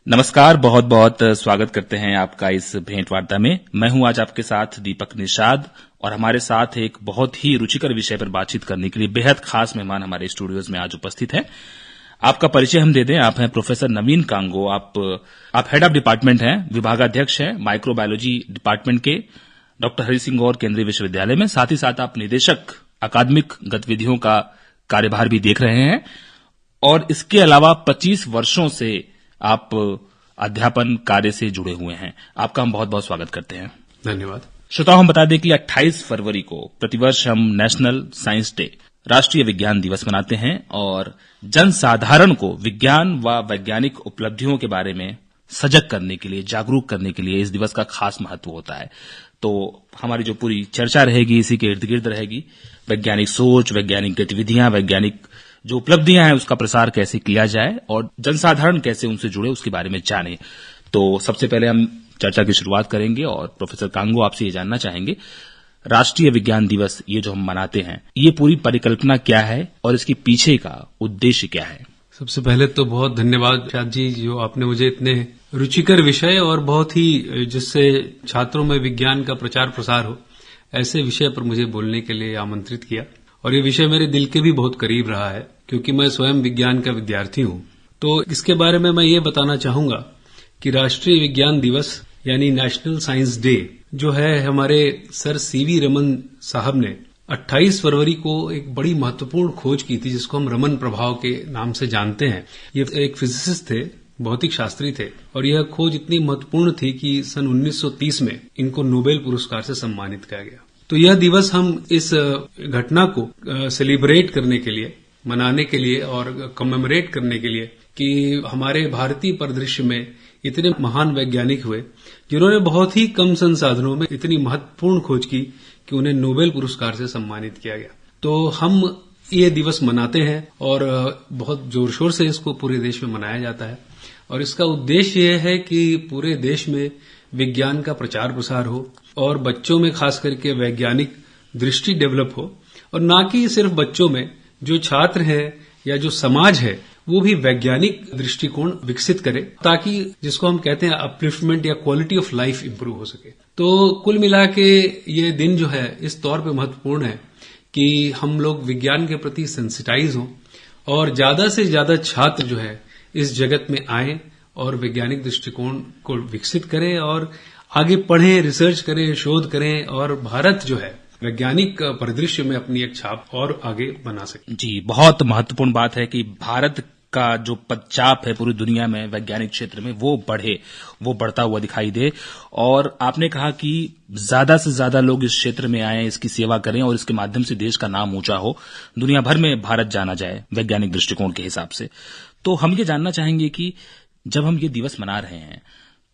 नमस्कार, बहुत बहुत स्वागत करते हैं आपका इस भेंट वार्ता में। मैं हूं आज आपके साथ दीपक निषाद और हमारे साथ एक बहुत ही रुचिकर विषय पर बातचीत करने के लिए बेहद खास मेहमान हमारे स्टूडियोज में आज उपस्थित हैं। आपका परिचय हम दे दें, आप हैं प्रोफेसर नवीन कांगो। आप हेड ऑफ डिपार्टमेंट हैं, विभागाध्यक्ष हैं माइक्रोबायोलॉजी डिपार्टमेंट के डॉक्टर हरि सिंह गौर केंद्रीय विश्वविद्यालय में। साथ ही साथ आप निदेशक अकादमिक गतिविधियों का कार्यभार भी देख रहे हैं और इसके अलावा 25 वर्षों से आप अध्यापन कार्य से जुड़े हुए हैं। आपका हम बहुत बहुत स्वागत करते हैं। धन्यवाद। श्रोताओं, हम बता दें कि 28 फरवरी को प्रतिवर्ष हम नेशनल साइंस डे, राष्ट्रीय विज्ञान दिवस मनाते हैं और जनसाधारण को विज्ञान व वैज्ञानिक उपलब्धियों के बारे में सजग करने के लिए, जागरूक करने के लिए इस दिवस का खास महत्व होता है। तो हमारी जो पूरी चर्चा रहेगी इसी के इर्द गिर्द रहेगी। वैज्ञानिक सोच, वैज्ञानिक गतिविधियां, वैज्ञानिक जो उपलब्धियां हैं उसका प्रसार कैसे किया जाए और जनसाधारण कैसे उनसे जुड़े उसके बारे में जाने। तो सबसे पहले हम चर्चा की शुरुआत करेंगे और प्रोफेसर कांगो, आपसे ये जानना चाहेंगे, राष्ट्रीय विज्ञान दिवस ये जो हम मनाते हैं, ये पूरी परिकल्पना क्या है और इसके पीछे का उद्देश्य क्या है? सबसे पहले तो बहुत धन्यवाद शाद जी, जो आपने मुझे इतने रुचिकर विषय और बहुत ही जिससे छात्रों में विज्ञान का प्रचार प्रसार हो, ऐसे विषय पर मुझे बोलने के लिए आमंत्रित किया। और ये विषय मेरे दिल के भी बहुत करीब रहा है क्योंकि मैं स्वयं विज्ञान का विद्यार्थी हूं। तो इसके बारे में मैं ये बताना चाहूंगा कि राष्ट्रीय विज्ञान दिवस यानी नेशनल साइंस डे जो है, हमारे सर सीवी रमन साहब ने 28 फरवरी को एक बड़ी महत्वपूर्ण खोज की थी जिसको हम रमन प्रभाव के नाम से जानते हैं। ये एक फिजिसिस्ट थे, भौतिक शास्त्री थे और यह खोज इतनी महत्वपूर्ण थी कि सन 1930 में इनको नोबेल पुरस्कार से सम्मानित किया गया। तो यह दिवस हम इस घटना को सेलिब्रेट करने के लिए, मनाने के लिए और कमेमोरेट करने के लिए कि हमारे भारतीय परिदृश्य में इतने महान वैज्ञानिक हुए जिन्होंने बहुत ही कम संसाधनों में इतनी महत्वपूर्ण खोज की कि उन्हें नोबेल पुरस्कार से सम्मानित किया गया। तो हम ये दिवस मनाते हैं और बहुत जोर शोर से इसको पूरे देश में मनाया जाता है और इसका उद्देश्य यह है कि पूरे देश में विज्ञान का प्रचार प्रसार हो और बच्चों में खास करके वैज्ञानिक दृष्टि डेवलप हो और ना कि सिर्फ बच्चों में, जो छात्र है या जो समाज है वो भी वैज्ञानिक दृष्टिकोण विकसित करे ताकि जिसको हम कहते हैं अपलिफ्टमेंट या क्वालिटी ऑफ लाइफ इंप्रूव हो सके। तो कुल मिला के ये दिन जो है इस तौर पे महत्वपूर्ण है कि हम लोग विज्ञान के प्रति सेंसिटाइज हों और ज्यादा से ज्यादा छात्र जो है इस जगत में आए और वैज्ञानिक दृष्टिकोण को विकसित करें और आगे पढ़ें, रिसर्च करें, शोध करें और भारत जो है वैज्ञानिक परिदृश्य में अपनी एक छाप और आगे बना सके। जी, बहुत महत्वपूर्ण बात है कि भारत का जो पदचाप है पूरी दुनिया में वैज्ञानिक क्षेत्र में वो बढ़े, वो बढ़ता हुआ दिखाई दे। और आपने कहा कि ज्यादा से ज्यादा लोग इस क्षेत्र में आए, इसकी सेवा करें और इसके माध्यम से देश का नाम ऊंचा हो, दुनिया भर में भारत जाना जाए वैज्ञानिक दृष्टिकोण के हिसाब से। तो हम ये जानना चाहेंगे कि जब हम ये दिवस मना रहे हैं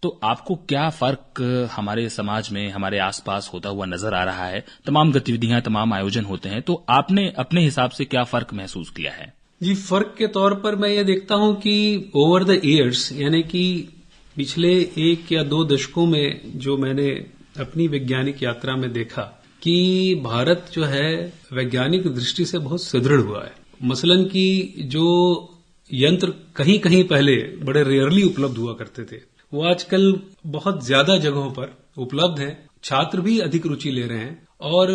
तो आपको क्या फर्क हमारे समाज में, हमारे आसपास होता हुआ नजर आ रहा है? तमाम गतिविधियां, तमाम आयोजन होते हैं, तो आपने अपने हिसाब से क्या फर्क महसूस किया है? जी, फर्क के तौर पर मैं ये देखता हूं कि ओवर द ईयर्स, यानी कि पिछले 1 या 2 दशकों में जो मैंने अपनी वैज्ञानिक यात्रा में देखा कि भारत जो है वैज्ञानिक दृष्टि से बहुत सुदृढ़ हुआ है। मसलन कि जो यंत्र कहीं कहीं पहले बड़े रेयरली उपलब्ध हुआ करते थे वो आजकल बहुत ज्यादा जगहों पर उपलब्ध है। छात्र भी अधिक रुचि ले रहे हैं और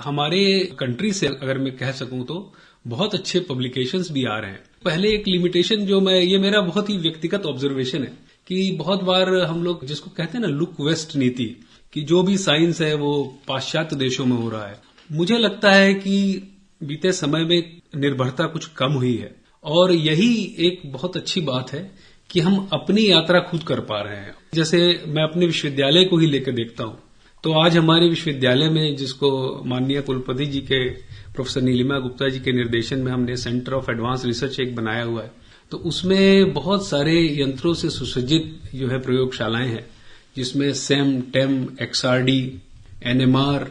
हमारे कंट्री से अगर मैं कह सकूं तो बहुत अच्छे पब्लिकेशंस भी आ रहे हैं। पहले एक लिमिटेशन जो ये मेरा बहुत ही व्यक्तिगत ऑब्जर्वेशन है कि बहुत बार हम लोग जिसको कहते हैं ना लुक वेस्ट नीति, कि जो भी साइंस है वो पाश्चात्य देशों में हो रहा है। मुझे लगता है कि बीते समय में निर्भरता कुछ कम हुई है और यही एक बहुत अच्छी बात है कि हम अपनी यात्रा खुद कर पा रहे हैं। जैसे मैं अपने विश्वविद्यालय को ही लेकर देखता हूं तो आज हमारे विश्वविद्यालय में, जिसको माननीय कुलपति जी के प्रोफेसर नीलिमा गुप्ता जी के निर्देशन में हमने सेंटर ऑफ एडवांस रिसर्च एक बनाया हुआ है, तो उसमें बहुत सारे यंत्रों से सुसज्जित जो है प्रयोगशालाएं हैं जिसमें सेम, टेम, एक्सआरडी, एनएमआर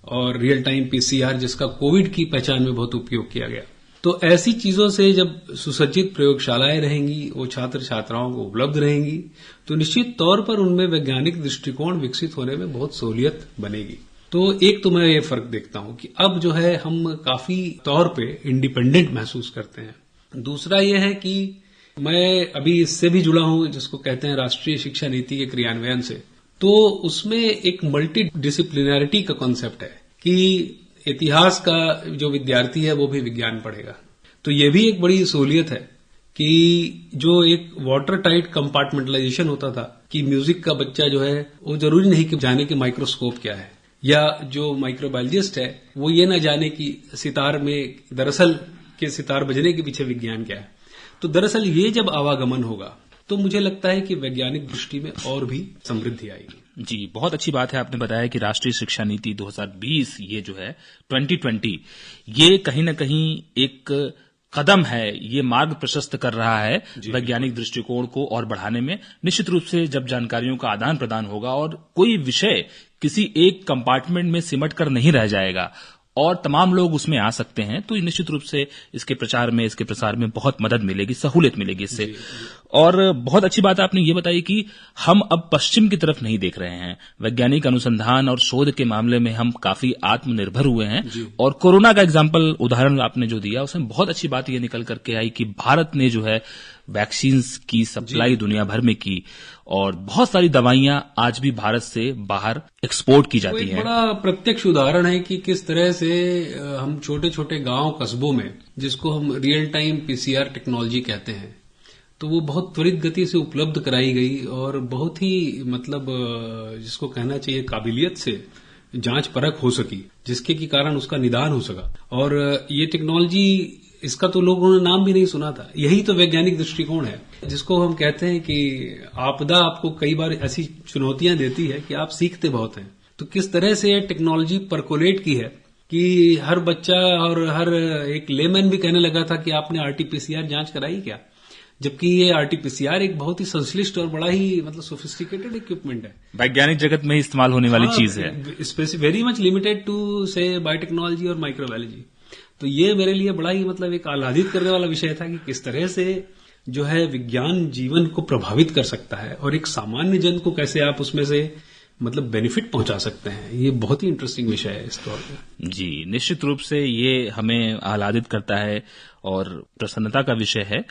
और रियल टाइम पीसीआर जिसका कोविड की पहचान में बहुत उपयोग किया गया। तो ऐसी चीजों से जब सुसज्जित प्रयोगशालाएं रहेंगी, वो छात्र छात्राओं को उपलब्ध रहेंगी, तो निश्चित तौर पर उनमें वैज्ञानिक दृष्टिकोण विकसित होने में बहुत सहूलियत बनेगी। तो एक तो मैं ये फर्क देखता हूं कि अब जो है हम काफी तौर पे इंडिपेंडेंट महसूस करते हैं। दूसरा ये है कि मैं अभी इससे भी जुड़ा हूं, जिसको कहते हैं राष्ट्रीय शिक्षा नीति के क्रियान्वयन से। तो उसमें एक मल्टी डिसिप्लिनैरिटी का कॉन्सेप्ट है कि इतिहास का जो विद्यार्थी है वो भी विज्ञान पढ़ेगा। तो ये भी एक बड़ी सहूलियत है कि जो एक वाटर टाइट कंपार्टमेंटलाइजेशन होता था कि म्यूजिक का बच्चा जो है वो जरूरी नहीं कि जाने कि माइक्रोस्कोप क्या है, या जो माइक्रोबायोलॉजिस्ट है वो ये ना जाने कि सितार में दरअसल के सितार बजने के पीछे विज्ञान क्या है। तो दरअसल ये जब आवागमन होगा तो मुझे लगता है कि वैज्ञानिक दृष्टि में और भी समृद्धि आएगी। जी, बहुत अच्छी बात है। आपने बताया कि राष्ट्रीय शिक्षा नीति 2020 ये जो है 2020 ये कहीं न कहीं एक कदम है, ये मार्ग प्रशस्त कर रहा है वैज्ञानिक दृष्टिकोण को और बढ़ाने में। निश्चित रूप से जब जानकारियों का आदान प्रदान होगा और कोई विषय किसी एक कंपार्टमेंट में सिमट कर नहीं रह जाएगा और तमाम लोग उसमें आ सकते हैं, तो निश्चित रूप से इसके प्रचार में, इसके प्रसार में बहुत मदद मिलेगी, सहूलियत मिलेगी इससे। और बहुत अच्छी बात आपने ये बताई कि हम अब पश्चिम की तरफ नहीं देख रहे हैं। वैज्ञानिक अनुसंधान और शोध के मामले में हम काफी आत्मनिर्भर हुए हैं और कोरोना का एग्जाम्पल, उदाहरण आपने जो दिया, उसमें बहुत अच्छी बात ये निकल करके आई कि भारत ने जो है वैक्सीन्स की सप्लाई दुनिया भर में की और बहुत सारी दवाइयां आज भी भारत से बाहर एक्सपोर्ट की जाती हैं। बड़ा प्रत्यक्ष उदाहरण है कि किस तरह से हम छोटे छोटे गांव कस्बों में, जिसको हम रियल टाइम पीसीआर टेक्नोलॉजी कहते हैं, तो वो बहुत त्वरित गति से उपलब्ध कराई गई और बहुत ही जिसको कहना चाहिए काबिलियत से जांच परख हो सकी, जिसके की कारण उसका निदान हो सका। और ये टेक्नोलॉजी, इसका तो लोगों ने नाम भी नहीं सुना था। यही तो वैज्ञानिक दृष्टिकोण है, जिसको हम कहते हैं कि आपदा आपको कई बार ऐसी चुनौतियां देती है कि आप सीखते बहुत हैं। तो किस तरह से टेक्नोलॉजी परकोलेट की है कि हर बच्चा और हर एक लेमैन भी कहने लगा था कि आपने आरटीपीसीआर जांच कराई क्या, जबकि ये आरटीपीसीआर एक बहुत ही संश्लिष्ट और बड़ा ही सोफिस्टिकेटेड इक्विपमेंट है, वैज्ञानिक जगत में इस्तेमाल होने वाली चीज है, वेरी मच लिमिटेड टू से बायोटेक्नोलॉजी और माइक्रोबायोलॉजी। तो ये मेरे लिए बड़ा ही एक आह्लादित करने वाला विषय था कि किस तरह से जो है विज्ञान जीवन को प्रभावित कर सकता है और एक सामान्य जन को कैसे आप उसमें से बेनिफिट पहुंचा सकते हैं। ये बहुत ही इंटरेस्टिंग विषय है इस तौर पे। जी, निश्चित रूप से ये हमें आह्लादित करता है और प्रसन्नता का विषय है।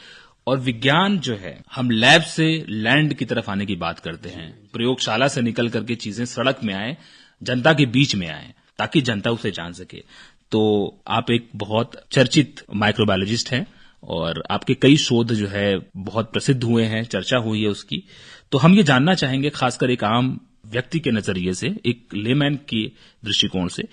और विज्ञान जो है, हम लैब से लैंड की तरफ आने की बात करते हैं, प्रयोगशाला से निकल करके चीजें सड़क में आए, जनता के बीच में आए, ताकि जनता उसे जान सके। तो आप एक बहुत चर्चित माइक्रोबायोलॉजिस्ट हैं और आपके कई शोध जो है बहुत प्रसिद्ध हुए हैं, चर्चा हुई है उसकी। तो हम ये जानना चाहेंगे, खासकर एक आम व्यक्ति के नजरिए से, एक लेमैन की दृष्टिकोण से,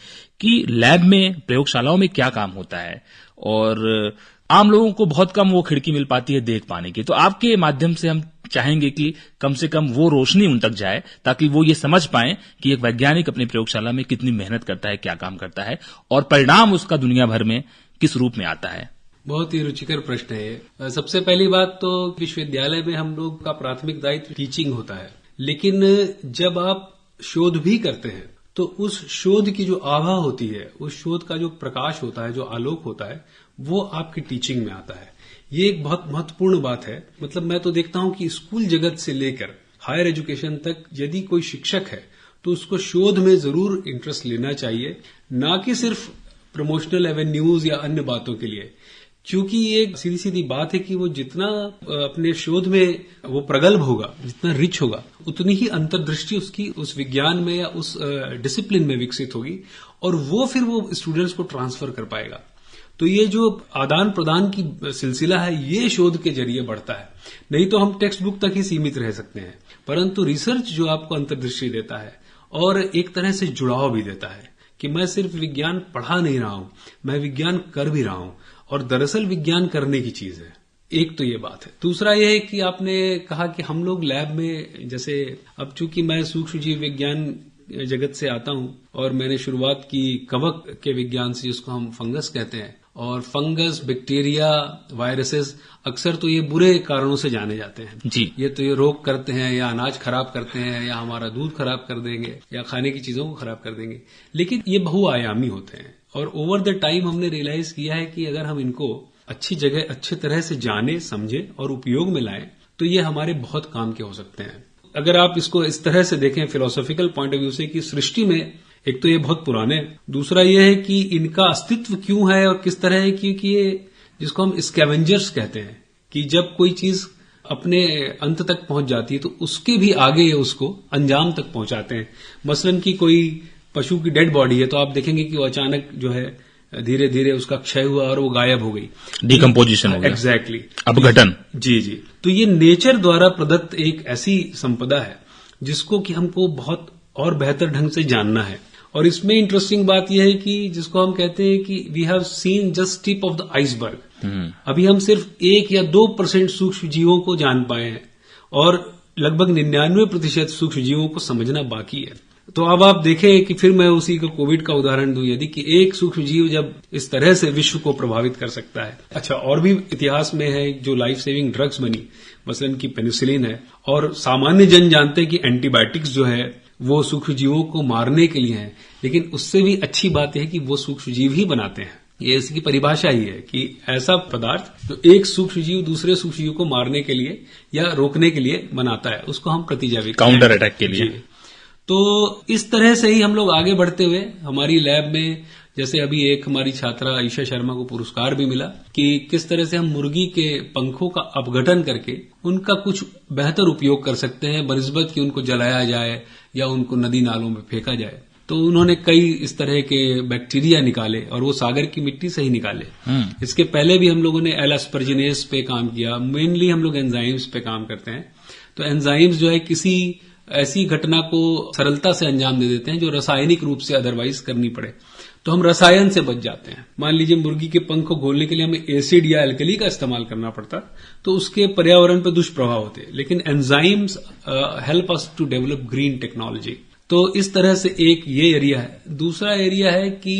कि लैब में, प्रयोगशालाओं में क्या काम होता है और आम लोगों को बहुत कम वो खिड़की मिल पाती है देख पाने की। तो आपके माध्यम से हम चाहेंगे कि कम से कम वो रोशनी उन तक जाए ताकि वो ये समझ पाएं कि एक वैज्ञानिक अपनी प्रयोगशाला में कितनी मेहनत करता है, क्या काम करता है और परिणाम उसका दुनिया भर में किस रूप में आता है। बहुत ही रुचिकर प्रश्न है ये। सबसे पहली बात तो विश्वविद्यालय में हम लोग का प्राथमिक दायित्व टीचिंग होता है, लेकिन जब आप शोध भी करते हैं तो उस शोध की जो आभा होती है, उस शोध का जो प्रकाश होता है, जो आलोक होता है, वो आपकी टीचिंग में आता है। ये एक बहुत महत्वपूर्ण बात है। मैं तो देखता हूं कि स्कूल जगत से लेकर हायर एजुकेशन तक यदि कोई शिक्षक है तो उसको शोध में जरूर इंटरेस्ट लेना चाहिए, ना कि सिर्फ प्रमोशनल एवेन्यूज या अन्य बातों के लिए। क्योंकि ये सीधी सीधी बात है कि वो जितना अपने शोध में वो प्रगल्भ होगा, जितना रिच होगा, उतनी ही अंतर्दृष्टि उसकी उस विज्ञान में या उस डिसिप्लिन में विकसित होगी और वो फिर वो स्टूडेंट्स को ट्रांसफर कर पाएगा। तो ये जो आदान प्रदान की सिलसिला है, ये शोध के जरिए बढ़ता है। नहीं तो हम टेक्स्ट बुक तक ही सीमित रह सकते हैं, परंतु रिसर्च जो आपको अंतर्दृष्टि देता है और एक तरह से जुड़ाव भी देता है कि मैं सिर्फ विज्ञान पढ़ा नहीं रहा हूं, मैं विज्ञान कर भी रहा हूं और दरअसल विज्ञान करने की चीज है। एक तो ये बात है। दूसरा ये है कि आपने कहा कि हम लोग लैब में, जैसे अब चूंकि मैं सूक्ष्म जीव विज्ञान जगत से आता हूं और मैंने शुरुआत की कवक के विज्ञान से, जिसको हम फंगस कहते हैं, और फंगस, बैक्टीरिया, वायरसेस अक्सर तो ये बुरे कारणों से जाने जाते हैं जी। ये तो ये रोग करते हैं या अनाज खराब करते हैं या हमारा दूध खराब कर देंगे या खाने की चीजों को खराब कर देंगे, लेकिन ये बहुआयामी होते हैं। और ओवर द टाइम हमने रियलाइज किया है कि अगर हम इनको अच्छी जगह, अच्छी तरह से जाने, समझे और उपयोग में लाएं तो ये हमारे बहुत काम के हो सकते हैं। अगर आप इसको इस तरह से देखें फिलोसॉफिकल पॉइंट ऑफ व्यू से कि सृष्टि में एक तो ये बहुत पुराने, दूसरा ये है कि इनका अस्तित्व क्यों है और किस तरह है, क्योंकि ये जिसको हम स्कैवेंजर्स कहते हैं कि जब कोई चीज अपने अंत तक पहुंच जाती है तो उसके भी आगे ये उसको अंजाम तक पहुंचाते हैं। मसलन की कोई पशु की डेड बॉडी है तो आप देखेंगे कि वो अचानक जो है धीरे धीरे उसका क्षय हुआ और वो गायब हो गई, डिकम्पोजिशन हो गया। एग्जैक्टली, अपघटन। जी जी। तो ये नेचर द्वारा प्रदत्त एक ऐसी संपदा है जिसको कि हमको बहुत और बेहतर ढंग से जानना है। और इसमें इंटरेस्टिंग बात यह है कि जिसको हम कहते हैं कि we have seen just tip of the iceberg. अभी हम सिर्फ 1 या 2% सूक्ष्म जीवों को जान पाए हैं और लगभग 99% सूक्ष्म जीवों को समझना बाकी है। तो अब आप देखें कि फिर मैं उसी को कोविड का उदाहरण दूं, यदि कि एक सूक्ष्म जीव जब इस तरह से विश्व को प्रभावित कर सकता है। अच्छा, और भी इतिहास में है जो लाइफ सेविंग ड्रग्स बनी, मसलन की पेनिसिलिन है, और सामान्य जन जानते हैं कि एंटीबायोटिक्स जो है वो सूक्ष्म जीवों को मारने के लिए है, लेकिन उससे भी अच्छी बात है कि वो सूक्ष्म जीव ही बनाते हैं। ये इसकी परिभाषा ही है कि ऐसा पदार्थ जो एक सूक्ष्म जीव दूसरे सूक्ष्म जीव को मारने के लिए या रोकने के लिए बनाता है, उसको हम प्रतिजैविक, काउंटर अटैक के लिए। तो इस तरह से ही हम लोग आगे बढ़ते हुए हमारी लैब में, जैसे अभी एक हमारी छात्रा ईशा शर्मा को पुरस्कार भी मिला कि किस तरह से हम मुर्गी के पंखों का अपघटन करके उनका कुछ बेहतर उपयोग कर सकते हैं, बनिस्बत कि उनको जलाया जाए या उनको नदी नालों में फेंका जाए। तो उन्होंने कई इस तरह के बैक्टीरिया निकाले और वो सागर की मिट्टी से ही निकाले। इसके पहले भी हम लोगों ने एल एस्परजिनेस पे काम किया। मेनली हम लोग एंजाइम्स पे काम करते हैं। तो एंजाइम्स जो है किसी ऐसी घटना को सरलता से अंजाम दे देते हैं जो रासायनिक रूप से अदरवाइज करनी पड़े, तो हम रसायन से बच जाते हैं। मान लीजिए मुर्गी के पंख को घोलने के लिए हमें एसिड या एल्कली का इस्तेमाल करना पड़ता, तो उसके पर्यावरण पर दुष्प्रभाव होते, लेकिन enzymes help us to develop green technology. तो इस तरह से एक ये एरिया है। दूसरा एरिया है कि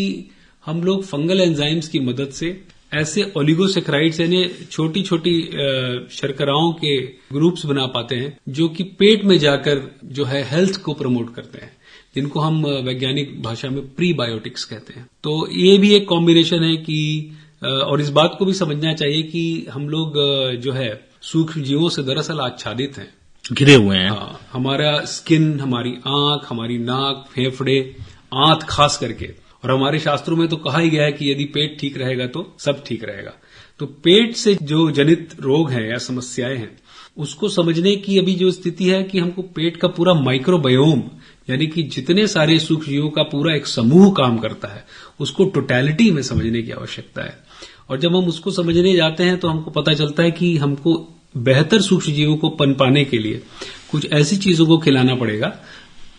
हम लोग फंगल एंजाइम्स की मदद से ऐसे ओलिगोसेक्राइड्स यानी छोटी छोटी शर्कराओं के ग्रुप्स बना पाते हैं जो कि पेट में जाकर जो है हेल्थ को प्रमोट करते हैं, जिनको हम वैज्ञानिक भाषा में प्रीबायोटिक्स कहते हैं। तो ये भी एक कॉम्बिनेशन है कि और इस बात को भी समझना चाहिए कि हम लोग जो है सूक्ष्म जीवों से दरअसल आच्छादित हैं, घिरे हुए हैं। हमारा स्किन, हमारी आंख, हमारी नाक, फेफड़े, आंत खास करके, और हमारे शास्त्रों में तो कहा ही गया है कि यदि पेट ठीक रहेगा तो सब ठीक रहेगा। तो पेट से जो जनित रोग हैं या समस्याएं हैं उसको समझने की अभी जो स्थिति है कि हमको पेट का पूरा माइक्रोबायोम यानी कि जितने सारे सूक्ष्म जीवों का पूरा एक समूह काम करता है उसको टोटलिटी में समझने की आवश्यकता है। और जब हम उसको समझने जाते हैं तो हमको पता चलता है कि हमको बेहतर सूक्ष्म जीवों को पनपाने के लिए कुछ ऐसी चीजों को खिलाना पड़ेगा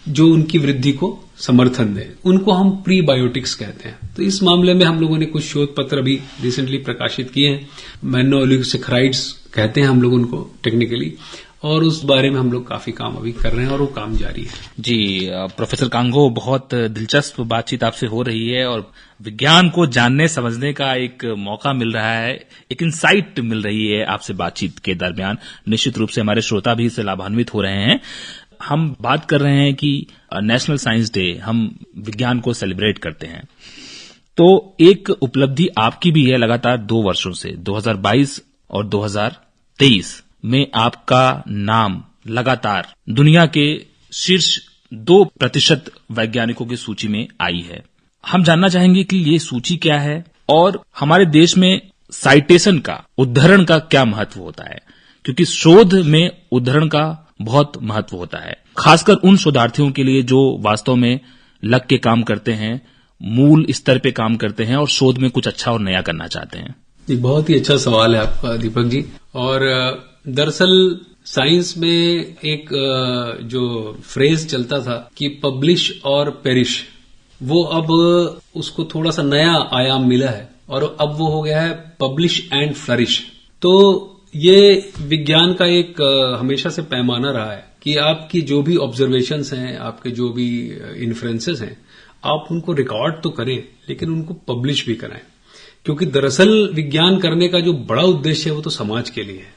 जो उनकी वृद्धि को समर्थन दे। उनको हम प्रीबायोटिक्स कहते हैं। तो इस मामले में हम लोगों ने कुछ शोध पत्र अभी रिसेंटली प्रकाशित किए हैं। मोनोओलिगोसेक्राइड्स कहते हैं हम लोग उनको टेक्निकली, और उस बारे में हम लोग काफी काम अभी कर रहे हैं और वो काम जारी है। जी प्रोफेसर कांगो, बहुत दिलचस्प बातचीत आपसे हो रही है और विज्ञान को जानने समझने का एक मौका मिल रहा है, एक इंसाइट मिल रही है आपसे बातचीत के दरमियान। निश्चित रूप से हमारे श्रोता भी इससे लाभान्वित हो रहे हैं। हम बात कर रहे हैं कि नेशनल साइंस डे, हम विज्ञान को सेलिब्रेट करते हैं, तो एक उपलब्धि आपकी भी है लगातार 2 वर्षों से, 2022 और 2023 में आपका नाम लगातार दुनिया के शीर्ष 2% वैज्ञानिकों की सूची में आई है। हम जानना चाहेंगे कि ये सूची क्या है और हमारे देश में साइटेशन का, उद्धरण का क्या महत्व होता है, क्योंकि शोध में उद्धरण का बहुत महत्व होता है, खासकर उन शोधार्थियों के लिए जो वास्तव में लग के काम करते हैं, मूल स्तर पे काम करते हैं और शोध में कुछ अच्छा और नया करना चाहते हैं। ये बहुत ही अच्छा सवाल है आपका दीपक जी। और दरअसल साइंस में एक जो फ्रेज चलता था कि पब्लिश और पेरिश, वो अब उसको थोड़ा सा नया आयाम मिला है और अब वो हो गया है पब्लिश एंड फ्लरिश। तो ये विज्ञान का एक हमेशा से पैमाना रहा है कि आपकी जो भी ऑब्जर्वेशंस हैं, आपके जो भी इन्फ्रेंसेस हैं, आप उनको रिकॉर्ड तो करें लेकिन उनको पब्लिश भी कराएं। क्योंकि दरअसल विज्ञान करने का जो बड़ा उद्देश्य है वो तो समाज के लिए है,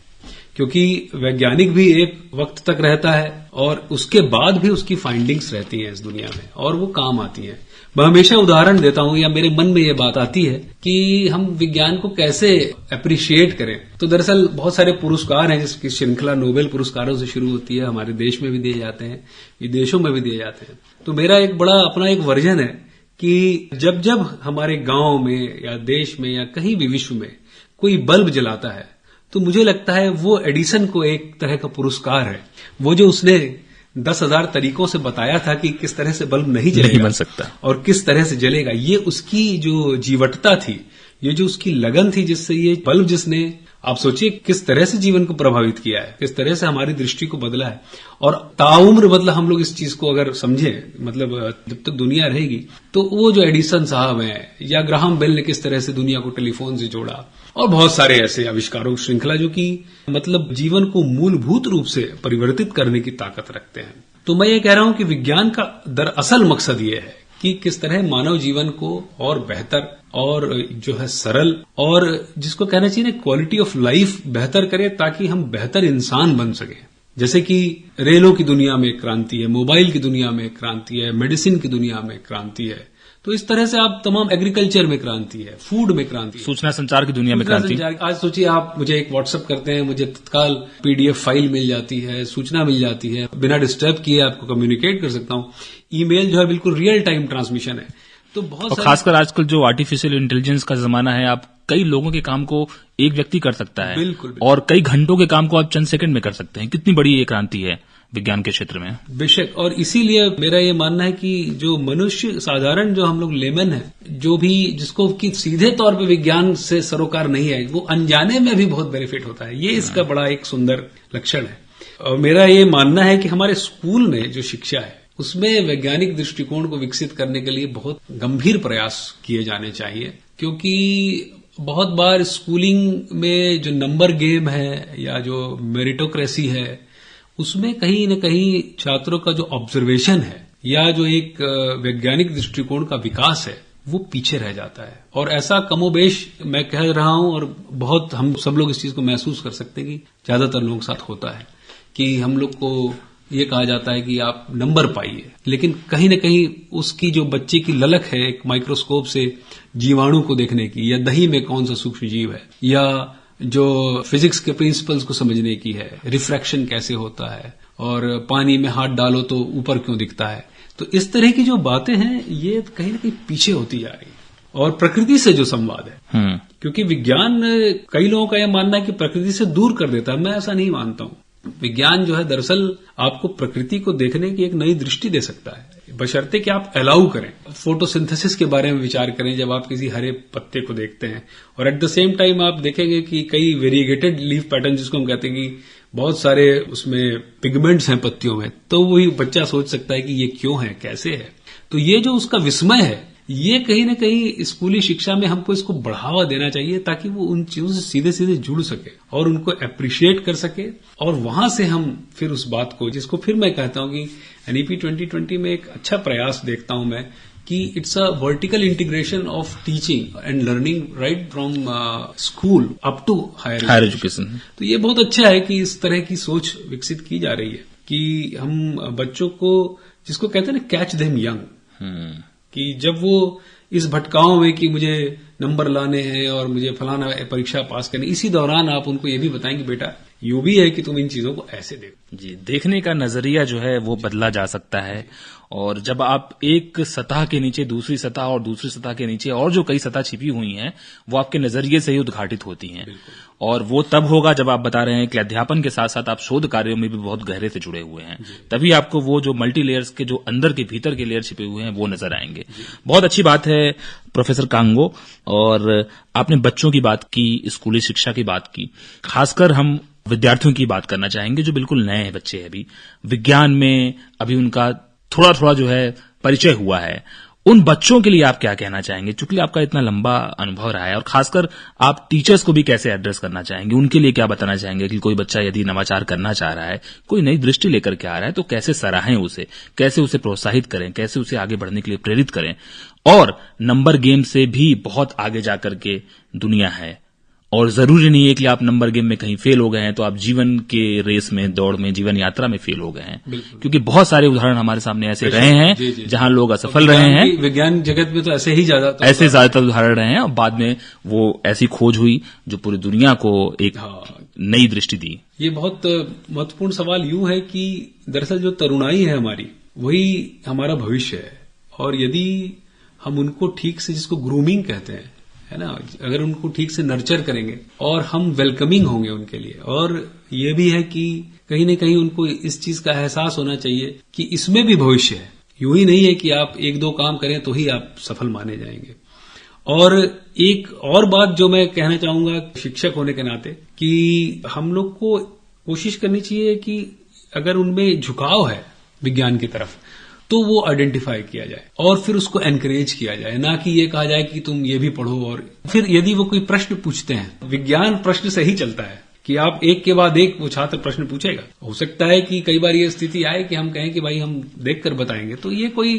क्योंकि वैज्ञानिक भी एक वक्त तक रहता है और उसके बाद भी उसकी फाइंडिंग्स रहती हैं इस दुनिया में और वो काम आती हैं। मैं हमेशा उदाहरण देता हूं या मेरे मन में ये बात आती है कि हम विज्ञान को कैसे अप्रिशिएट करें। तो दरअसल बहुत सारे पुरस्कार हैं जिसकी श्रृंखला नोबेल पुरस्कारों से शुरू होती है, हमारे देश में भी दिए जाते हैं, विदेशों में भी दिए जाते हैं। तो मेरा एक बड़ा अपना एक वर्जन है कि जब जब हमारे गांव में या देश में या कहीं भी विश्व में कोई बल्ब जलाता है तो मुझे लगता है वो एडिसन को एक तरह का पुरस्कार है। वो जो उसने 10,000 तरीकों से बताया था कि किस तरह से बल्ब नहीं बन सकता और किस तरह से जलेगा, ये उसकी जो जीवटता थी, ये जो उसकी लगन थी, जिससे ये बल्ब जिसने, आप सोचिए किस तरह से जीवन को प्रभावित किया है, किस तरह से हमारी दृष्टि को बदला है। और ताउम्र मतलब हम लोग इस चीज को अगर समझे, मतलब जब तक दुनिया रहेगी, तो वो जो एडिसन साहब हैं या ग्राहम बेल ने किस तरह से दुनिया को टेलीफोन से जोड़ा, और बहुत सारे ऐसे आविष्कारों की श्रृंखला जो कि मतलब जीवन को मूलभूत रूप से परिवर्तित करने की ताकत रखते हैं। तो मैं ये कह रहा हूं कि विज्ञान का दरअसल मकसद ये है कि किस तरह मानव जीवन को और बेहतर और जो है सरल और जिसको कहना चाहिए ना क्वालिटी ऑफ लाइफ बेहतर करे, ताकि हम बेहतर इंसान बन सके। जैसे कि रेलों की दुनिया में क्रांति है, मोबाइल की दुनिया में क्रांति है, मेडिसिन की दुनिया में क्रांति है, तो इस तरह से आप तमाम एग्रीकल्चर में क्रांति है, फूड में क्रांति है, सूचना संचार की दुनिया में क्रांति। आज सोचिए आप मुझे एक व्हाट्सएप करते हैं, मुझे तत्काल पीडीएफ फाइल मिल जाती है, सूचना मिल जाती है, बिना डिस्टर्ब किए आपको कम्युनिकेट कर सकता हूं। ईमेल जो है बिल्कुल रियल टाइम ट्रांसमिशन है। तो बहुत खासकर आजकल जो आर्टिफिशियल इंटेलिजेंस का जमाना है, आप कई लोगों के काम को एक व्यक्ति कर सकता है, बिल्कुल। और कई घंटों के काम को आप चंद सेकंड में कर सकते हैं। कितनी बड़ी ये क्रांति है विज्ञान के क्षेत्र में। बेशक, और इसीलिए मेरा ये मानना है कि जो मनुष्य साधारण, जो हम लोग लेमन है, जो भी जिसको कि सीधे तौर पे विज्ञान से सरोकार नहीं है, वो अनजाने में भी बहुत बेनिफिट होता है। ये इसका बड़ा एक सुंदर लक्षण है। और मेरा ये मानना है कि हमारे स्कूल में जो शिक्षा है, उसमें वैज्ञानिक दृष्टिकोण को विकसित करने के लिए बहुत गंभीर प्रयास किए जाने चाहिए। क्योंकि बहुत बार स्कूलिंग में जो नंबर गेम है या जो मेरिटोक्रेसी है, उसमें कहीं न कहीं छात्रों का जो ऑब्जर्वेशन है या जो एक वैज्ञानिक दृष्टिकोण का विकास है, वो पीछे रह जाता है। और ऐसा कमोबेश मैं कह रहा हूं, और बहुत हम सब लोग इस चीज को महसूस कर सकते हैं कि ज्यादातर लोगों के साथ होता है कि हम लोग को ये कहा जाता है कि आप नंबर पाइए, लेकिन कहीं न कहीं उसकी जो बच्चे की ललक है एक माइक्रोस्कोप से जीवाणु को देखने की, या दही में कौन सा सूक्ष्म जीव है, या जो फिजिक्स के प्रिंसिपल्स को समझने की है, रिफ्रैक्शन कैसे होता है, और पानी में हाथ डालो तो ऊपर क्यों दिखता है, तो इस तरह की जो बातें हैं ये कहीं न कहीं पीछे होती जा रही है। और प्रकृति से जो संवाद है, क्योंकि विज्ञान, कई लोगों का यह मानना है कि प्रकृति से दूर कर देता है। मैं ऐसा नहीं मानता हूं। विज्ञान जो है दरअसल आपको प्रकृति को देखने की एक नई दृष्टि दे सकता है, बशर्ते कि आप अलाउ करें। फोटोसिंथेसिस के बारे में विचार करें जब आप किसी हरे पत्ते को देखते हैं, और एट द सेम टाइम आप देखेंगे कि कई वेरिएगेटेड लीफ पैटर्न, जिसको हम कहते हैं कि बहुत सारे उसमें पिगमेंट्स हैं पत्तियों में, तो वही बच्चा सोच सकता है कि ये क्यों है, कैसे है। तो ये जो उसका विस्मय है, ये कहीं न कहीं स्कूली शिक्षा में हमको इसको बढ़ावा देना चाहिए, ताकि वो उन चीजों से सीधे सीधे जुड़ सके और उनको अप्रिशिएट कर सके। और वहां से हम फिर उस बात को, जिसको फिर मैं कहता हूं कि एनईपी 2020 में एक अच्छा प्रयास देखता हूं मैं, कि it's a vertical integration of teaching and learning right from school up to higher education. तो ये बहुत अच्छा है कि इस तरह की सोच विकसित की जा रही है कि हम बच्चों को, जिसको कहते हैं ना, कैच देम यंग, कि जब वो इस भटकाव में कि मुझे नंबर लाने हैं और मुझे फलाना परीक्षा पास करनी, इसी दौरान आप उनको ये भी बताएं कि बेटा यूं भी है कि तुम इन चीजों को ऐसे देखो। जी, देखने का नजरिया जो है वो बदला जा सकता है। और जब आप एक सतह के नीचे दूसरी सतह और दूसरी सतह के नीचे और जो कई सतह छिपी हुई हैं, वो आपके नजरिए से ही उद्घाटित होती हैं। और वो तब होगा जब आप बता रहे हैं कि अध्यापन के साथ साथ आप शोध कार्यों में भी बहुत गहरे से जुड़े हुए हैं, तभी आपको वो जो मल्टी लेयर्स के जो अंदर के भीतर के लेयर छिपे हुए हैं वो नजर आएंगे। बहुत अच्छी बात है प्रोफेसर कांगो। और आपने बच्चों की बात की, स्कूली शिक्षा की बात की, खासकर हम विद्यार्थियों की बात करना चाहेंगे जो बिल्कुल नए हैं बच्चे हैं, अभी विज्ञान में अभी उनका थोड़ा थोड़ा जो है परिचय हुआ है। उन बच्चों के लिए आप क्या कहना चाहेंगे, चूंकि आपका इतना लंबा अनुभव रहा है, और खासकर आप टीचर्स को भी कैसे एड्रेस करना चाहेंगे, उनके लिए क्या बताना चाहेंगे कि कोई बच्चा यदि नवाचार करना चाह रहा है, कोई नई दृष्टि लेकर के आ रहा है, तो कैसे सराहें उसे, कैसे उसे प्रोत्साहित करें, कैसे उसे आगे बढ़ने के लिए प्रेरित करें। और नंबर गेम से भी बहुत आगे जाकर के दुनिया है, और जरूरी नहीं है कि आप नंबर गेम में कहीं फेल हो गए हैं तो आप जीवन के रेस में, दौड़ में, जीवन यात्रा में फेल हो गए हैं, क्योंकि बहुत सारे उदाहरण हमारे सामने ऐसे रहे हैं जहां लोग असफल रहे हैं। विज्ञान जगत में तो ऐसे ज्यादातर उदाहरण रहे हैं, और बाद में वो ऐसी खोज हुई जो पूरी दुनिया को एक नई दृष्टि दी। ये बहुत महत्वपूर्ण सवाल यूं है कि दरअसल जो तरुणाई है हमारी, वही हमारा भविष्य है। और यदि हम उनको ठीक से, जिसको ग्रूमिंग कहते हैं, है ना, अगर उनको ठीक से नर्चर करेंगे और हम वेलकमिंग होंगे उनके लिए। और ये भी है कि कहीं न कहीं उनको इस चीज का एहसास होना चाहिए कि इसमें भी भविष्य है, यूं ही नहीं है कि आप एक दो काम करें तो ही आप सफल माने जाएंगे। और एक और बात जो मैं कहना चाहूंगा शिक्षक होने के नाते, कि हम लोग को कोशिश करनी चाहिए कि अगर उनमें झुकाव है विज्ञान की तरफ तो वो आइडेंटिफाई किया जाए और फिर उसको एनकरेज किया जाए, ना कि ये कहा जाए कि तुम ये भी पढ़ो। और फिर यदि वो कोई प्रश्न पूछते हैं, विज्ञान प्रश्न से ही चलता है कि आप एक के बाद एक वो छात्र प्रश्न पूछेगा। हो सकता है कि कई बार ये स्थिति आए कि हम कहें कि भाई हम देखकर बताएंगे, तो ये कोई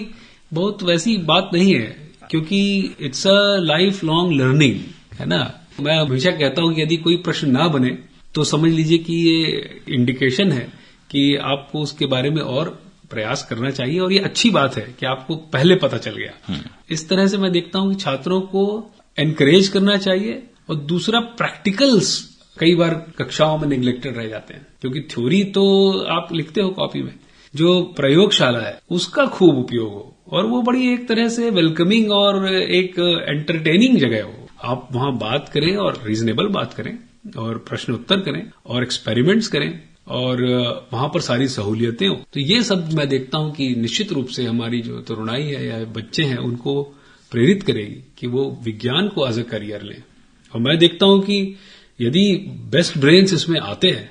बहुत वैसी बात नहीं है, क्योंकि it's a life long learning, है ना। मैं हमेशा कहता हूं कि यदि कोई प्रश्न ना बने तो समझ लीजिए कि ये इंडिकेशन है कि आपको उसके बारे में और प्रयास करना चाहिए, और ये अच्छी बात है कि आपको पहले पता चल गया। इस तरह से मैं देखता हूं कि छात्रों को एनकरेज करना चाहिए। और दूसरा, प्रैक्टिकल्स कई बार कक्षाओं में निगलेक्टेड रह जाते हैं, क्योंकि थ्योरी तो आप लिखते हो कॉपी में, जो प्रयोगशाला है उसका खूब उपयोग हो और वो बड़ी एक तरह से वेलकमिंग और एक एंटरटेनिंग जगह हो। आप वहां बात करें और रीजनेबल बात करें और प्रश्न उत्तर करें और एक्सपेरिमेंट्स करें और वहां पर सारी सहूलियतें हो। तो ये सब मैं देखता हूं कि निश्चित रूप से हमारी जो तरुणाई है या बच्चे हैं उनको प्रेरित करेगी कि वो विज्ञान को एज अ करियर लें। और मैं देखता हूं कि यदि बेस्ट ब्रेन्स इसमें आते हैं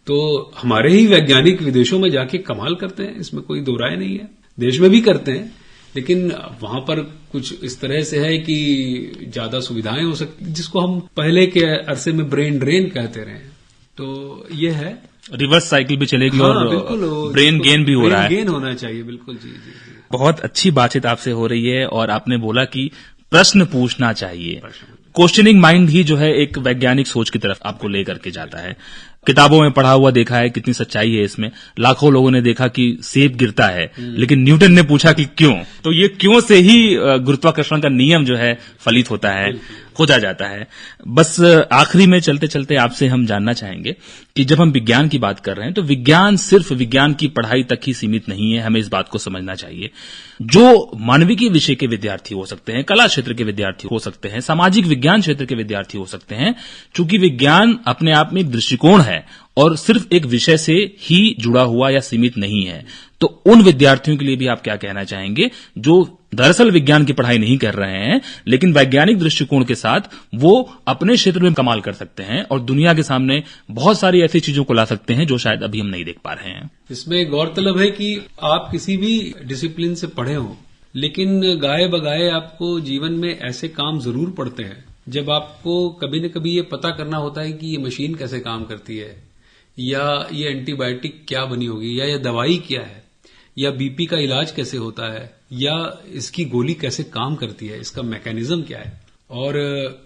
तो हमारे ही वैज्ञानिक विदेशों में जाके कमाल करते हैं, इसमें कोई दो राय नहीं है। देश में भी करते हैं, लेकिन वहां पर कुछ इस तरह से है कि ज्यादा सुविधाएं हो सकती, जिसको हम पहले के अरसे में ब्रेन ड्रेन कहते रहे। तो ये है, रिवर्स साइकिल भी चलेगी। हाँ, और बिल्कुल, ब्रेन गेन भी हो रहा है। गेन होना चाहिए, बिल्कुल। जी जी जी, बहुत अच्छी बातचीत आपसे हो रही है। और आपने बोला कि प्रश्न पूछना चाहिए। क्वेश्चनिंग माइंड ही जो है एक वैज्ञानिक सोच की तरफ आपको लेकर के जाता है। किताबों में पढ़ा हुआ देखा है, कितनी सच्चाई है इसमें। लाखों लोगों ने देखा कि सेब गिरता है, लेकिन न्यूटन ने पूछा कि क्यों। तो ये क्यों से ही गुरुत्वाकर्षण का नियम जो है फलित होता है, खोजा जाता है। बस आखिरी में चलते चलते आपसे हम जानना चाहेंगे कि जब हम विज्ञान की बात कर रहे हैं तो विज्ञान सिर्फ विज्ञान की पढ़ाई तक ही सीमित नहीं है। हमें इस बात को समझना चाहिए। जो मानविकी विषय के विद्यार्थी हो सकते हैं, कला क्षेत्र के विद्यार्थी हो सकते हैं, सामाजिक विज्ञान क्षेत्र के विद्यार्थी हो सकते हैं, चूंकि विज्ञान अपने आप में एक दृष्टिकोण है और सिर्फ एक विषय से ही जुड़ा हुआ या सीमित नहीं है, तो उन विद्यार्थियों के लिए भी आप क्या कहना चाहेंगे जो दरअसल विज्ञान की पढ़ाई नहीं कर रहे हैं, लेकिन वैज्ञानिक दृष्टिकोण के साथ वो अपने क्षेत्र में कमाल कर सकते हैं और दुनिया के सामने बहुत सारी ऐसी चीजों को ला सकते हैं जो शायद अभी हम नहीं देख पा रहे हैं। इसमें गौरतलब है कि आप किसी भी डिसिप्लिन से पढ़े हो, लेकिन गाए बगाए आपको जीवन में ऐसे काम जरूर पड़ते हैं जब आपको कभी न कभी ये पता करना होता है कि ये मशीन कैसे काम करती है, या ये एंटीबायोटिक क्या बनी होगी, या ये दवाई क्या है, या बीपी का इलाज कैसे होता है, या इसकी गोली कैसे काम करती है, इसका मैकेनिज्म क्या है, और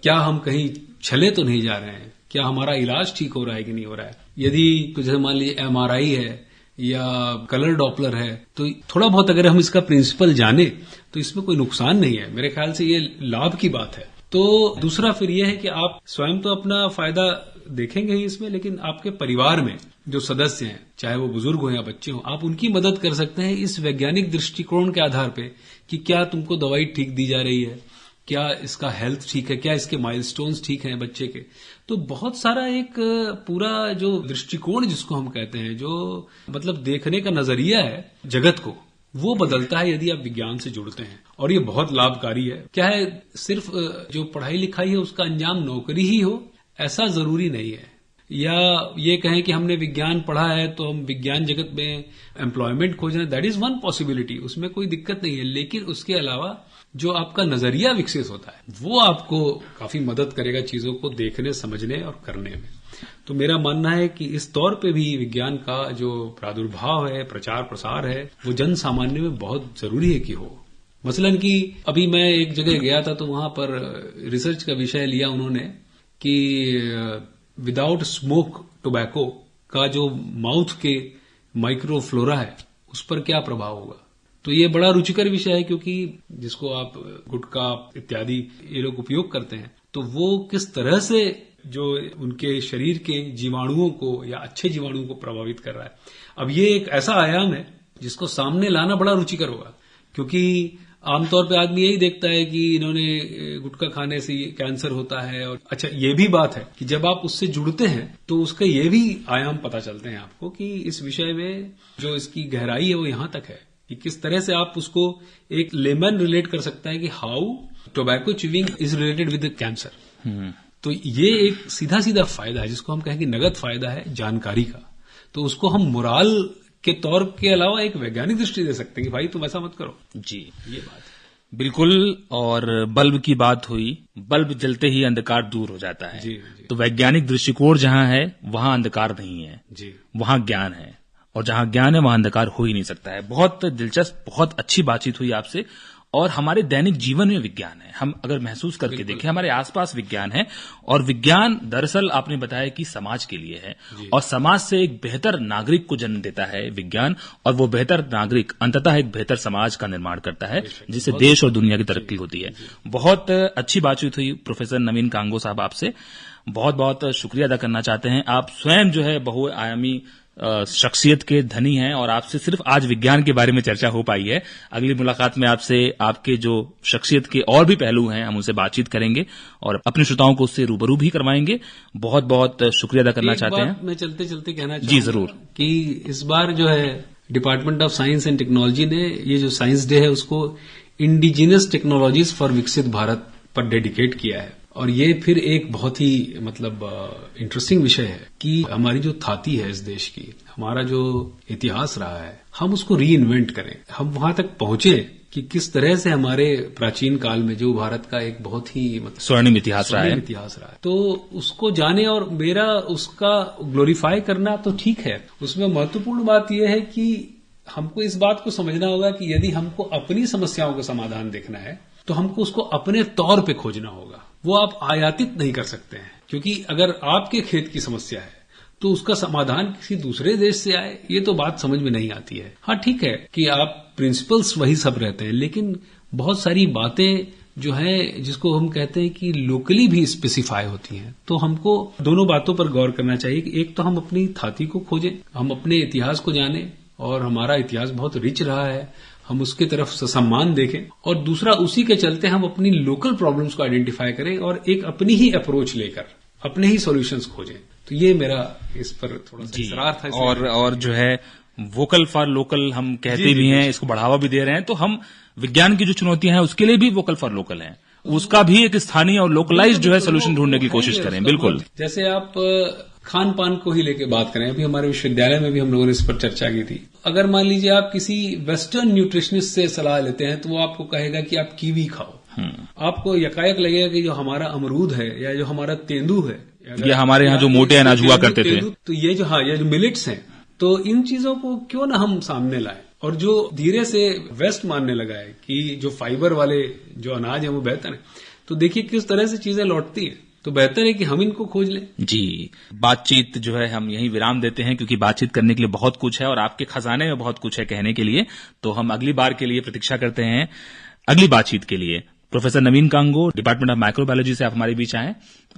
क्या हम कहीं छले तो नहीं जा रहे हैं, क्या हमारा इलाज ठीक हो रहा है कि नहीं हो रहा है। यदि जैसे मान लीजिए एमआरआई है या कलर डॉपलर है, तो थोड़ा बहुत अगर हम इसका प्रिंसिपल जाने तो इसमें कोई नुकसान नहीं है। मेरे ख्याल से ये लाभ की बात है। तो दूसरा फिर यह है कि आप स्वयं तो अपना फायदा देखेंगे ही इसमें, लेकिन आपके परिवार में जो सदस्य हैं, चाहे वो बुजुर्ग हो या बच्चे हो, आप उनकी मदद कर सकते हैं इस वैज्ञानिक दृष्टिकोण के आधार पे कि क्या तुमको दवाई ठीक दी जा रही है, क्या इसका हेल्थ ठीक है, क्या इसके माइलस्टोन्स ठीक हैं बच्चे के। तो बहुत सारा एक पूरा जो दृष्टिकोण जिसको हम कहते हैं, जो मतलब देखने का नजरिया है जगत को, वो बदलता है यदि आप विज्ञान से जुड़ते हैं, और ये बहुत लाभकारी है। क्या है, सिर्फ जो पढ़ाई लिखाई है उसका अंजाम नौकरी ही हो ऐसा जरूरी नहीं है, या ये कहें कि हमने विज्ञान पढ़ा है तो हम विज्ञान जगत में एम्प्लॉयमेंट खोज रहे हैं, दैट इज वन पॉसिबिलिटी, उसमें कोई दिक्कत नहीं है। लेकिन उसके अलावा जो आपका नजरिया विकसित होता है वो आपको काफी मदद करेगा चीजों को देखने, समझने और करने में। तो मेरा मानना है कि इस तौर पे भी विज्ञान का जो प्रादुर्भाव है, प्रचार प्रसार है, वो जन सामान्य में बहुत जरूरी है कि हो। मसलन कि अभी मैं एक जगह गया था तो वहां पर रिसर्च का विषय लिया उन्होंने कि विदाउट स्मोक टोबैको का जो माउथ के माइक्रोफ्लोरा है उस पर क्या प्रभाव होगा। तो ये बड़ा रुचिकर विषय है, क्योंकि जिसको आप गुटखा इत्यादि ये लोग उपयोग करते हैं, तो वो किस तरह से जो उनके शरीर के जीवाणुओं को या अच्छे जीवाणुओं को प्रभावित कर रहा है। अब ये एक ऐसा आयाम है जिसको सामने लाना बड़ा रुचिकर होगा, क्योंकि आमतौर पे आदमी यही देखता है कि इन्होंने गुटखा खाने से कैंसर होता है। और अच्छा, ये भी बात है कि जब आप उससे जुड़ते हैं तो उसका ये भी आयाम पता चलते हैं आपको कि इस विषय में जो इसकी गहराई है वो यहां तक है कि किस तरह से आप उसको एक लेमन रिलेट कर सकता है कि how tobacco chewing is related with cancer. तो ये एक सीधा सीधा फायदा है जिसको हम कहें कि नगद फायदा है जानकारी का। तो उसको हम मोराल के तौर के अलावा एक वैज्ञानिक दृष्टि दे सकते हैं कि भाई तुम ऐसा मत करो। जी, ये बात बिल्कुल। और बल्ब की बात हुई, बल्ब जलते ही अंधकार दूर हो जाता है। जी, जी। तो वैज्ञानिक दृष्टिकोण जहां है वहां अंधकार नहीं है, जी, वहां ज्ञान है, और जहां ज्ञान है वहां अंधकार हो ही नहीं सकता है। बहुत दिलचस्प, बहुत अच्छी बातचीत हुई आपसे। और हमारे दैनिक जीवन में विज्ञान है, हम अगर महसूस करके देखें हमारे आसपास विज्ञान है। और विज्ञान दरअसल आपने बताया कि समाज के लिए है, और समाज से एक बेहतर नागरिक को जन्म देता है विज्ञान। और वो बेहतर नागरिक अंततः एक बेहतर समाज का निर्माण करता है, जिससे देश और दुनिया की तरक्की होती है। बहुत अच्छी बातचीत हुई प्रोफेसर नवीन कांगो साहब आपसे। बहुत बहुत शुक्रिया अदा करना चाहते हैं। आप स्वयं जो है बहुआयामी शख्सियत के धनी हैं, और आपसे सिर्फ आज विज्ञान के बारे में चर्चा हो पाई है। अगली मुलाकात में आपसे आपके जो शख्सियत के और भी पहलू हैं हम उनसे बातचीत करेंगे और अपने श्रोताओं को उससे रूबरू भी करवाएंगे। बहुत बहुत शुक्रिया अदा करना चाहते हैं। मैं चलते चलते कहना चाहूंगा जी जरूर कि इस बार जो है department of science and technology ने ये जो साइंस डे है उसको इंडिजिनस टेक्नोलॉजीज फॉर विकसित भारत पर डेडिकेट किया है। और ये फिर एक बहुत ही इंटरेस्टिंग विषय है कि हमारी जो थाती है इस देश की, हमारा जो इतिहास रहा है, हम उसको री इन्वेंट करें। हम वहां तक पहुंचे कि किस तरह से हमारे प्राचीन काल में जो भारत का एक बहुत ही स्वर्णिम इतिहास रहा है, तो उसको जाने। और मेरा उसका ग्लोरीफाई करना तो ठीक है, उसमें महत्वपूर्ण बात यह है कि हमको इस बात को समझना होगा कि यदि हमको अपनी समस्याओं का समाधान देखना है तो हमको उसको अपने तौर पे खोजना होगा। वो आप आयातित नहीं कर सकते हैं, क्योंकि अगर आपके खेत की समस्या है तो उसका समाधान किसी दूसरे देश से आए, ये तो बात समझ में नहीं आती है। हाँ ठीक है कि आप प्रिंसिपल्स वही सब रहते हैं, लेकिन बहुत सारी बातें जो है जिसको हम कहते हैं कि लोकली भी स्पेसिफाई होती हैं। तो हमको दोनों बातों पर गौर करना चाहिए कि एक तो हम अपनी थाती को खोजें, हम अपने इतिहास को जानें, और हमारा इतिहास बहुत रिच रहा है, हम उसकी तरफ सम्मान देखें। और दूसरा, उसी के चलते हम अपनी लोकल प्रॉब्लम्स को आइडेंटिफाई करें और एक अपनी ही अप्रोच लेकर अपने ही सॉल्यूशंस खोजें। तो ये मेरा इस पर थोड़ा सा इसरार था। और जो है वोकल फॉर लोकल हम कहते भी हैं, इसको बढ़ावा भी दे रहे हैं। तो हम विज्ञान की जो चुनौतियां हैं उसके लिए भी वोकल फॉर लोकल हैं, उसका भी एक स्थानीय और लोकलाइज जो है सोल्यूशन ढूंढने की कोशिश करें। बिल्कुल, जैसे आप खान पान को ही लेके बात करें, अभी हमारे विश्वविद्यालय में भी हम लोगों ने इस पर चर्चा की थी। अगर मान लीजिए आप किसी वेस्टर्न न्यूट्रिशनिस्ट से सलाह लेते हैं तो वो आपको कहेगा कि आप कीवी खाओ। आपको यकायक लगेगा कि जो हमारा अमरूद है या जो हमारा तेंदू है, या हमारे यहाँ जो मोटे अनाज हुआ करते थे, तो ये जो मिलेट्स हैं, तो इन चीजों को क्यों ना हम सामने लाएं। और जो धीरे से वेस्ट मानने लगा है कि जो फाइबर वाले जो अनाज है वो बेहतर है, तो देखिए किस तरह से चीजें लौटती हैं। तो बेहतर है कि हम इनको खोज लें। जी, बातचीत जो है हम यहीं विराम देते हैं, क्योंकि बातचीत करने के लिए बहुत कुछ है और आपके खजाने में बहुत कुछ है कहने के लिए। तो हम अगली बार के लिए प्रतीक्षा करते हैं, अगली बातचीत के लिए। Professor Naveen Congo, department of microbiology से आप हमारे बीच आए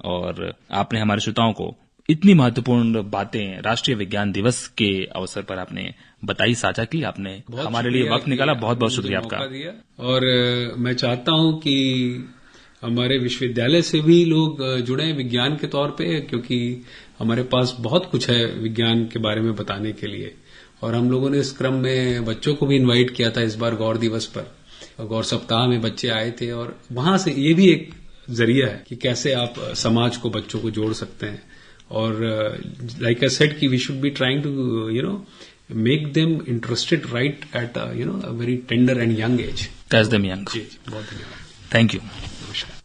और आपने हमारे श्रोताओं को इतनी महत्वपूर्ण बातें राष्ट्रीय विज्ञान दिवस के अवसर पर आपने बताई, साझा की। आपने हमारे लिए वक्त निकाला, बहुत बहुत शुक्रिया आपका। और मैं चाहता हूं कि हमारे विश्वविद्यालय से भी लोग जुड़े विज्ञान के तौर पे, क्योंकि हमारे पास बहुत कुछ है विज्ञान के बारे में बताने के लिए। और हम लोगों ने इस क्रम में बच्चों को भी इनवाइट किया था इस बार गौर दिवस पर, गौर सप्ताह में बच्चे आए थे। और वहां से ये भी एक जरिया है कि कैसे आप समाज को, बच्चों को जोड़ सकते हैं। और लाइक आई सेड कि we should be trying to make them interested right at a very tender and young age. Teach them young. जी, बहुत धन्यवाद। Thank you. नमस्कार।